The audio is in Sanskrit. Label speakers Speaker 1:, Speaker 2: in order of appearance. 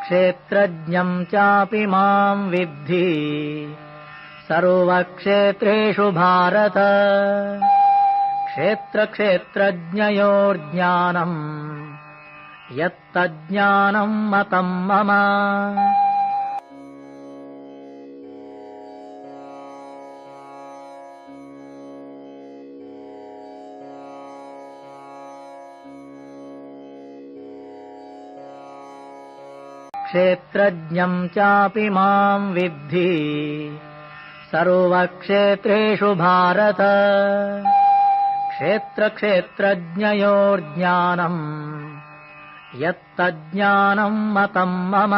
Speaker 1: क्षेत्रज्ञम् चापि माम् विद्धि सर्वक्षेत्रेषु भारत। क्षेत्रक्षेत्रज्ञयोर्ज्ञानम् यत्तज्ज्ञानम् मतम् मम। क्षेत्रज्ञम् चापि माम् विद्धि सर्वक्षेत्रेषु भारत। क्षेत्रक्षेत्रज्ञयोर्ज्ञानम् यत्तज्ज्ञानम् मतम् मम।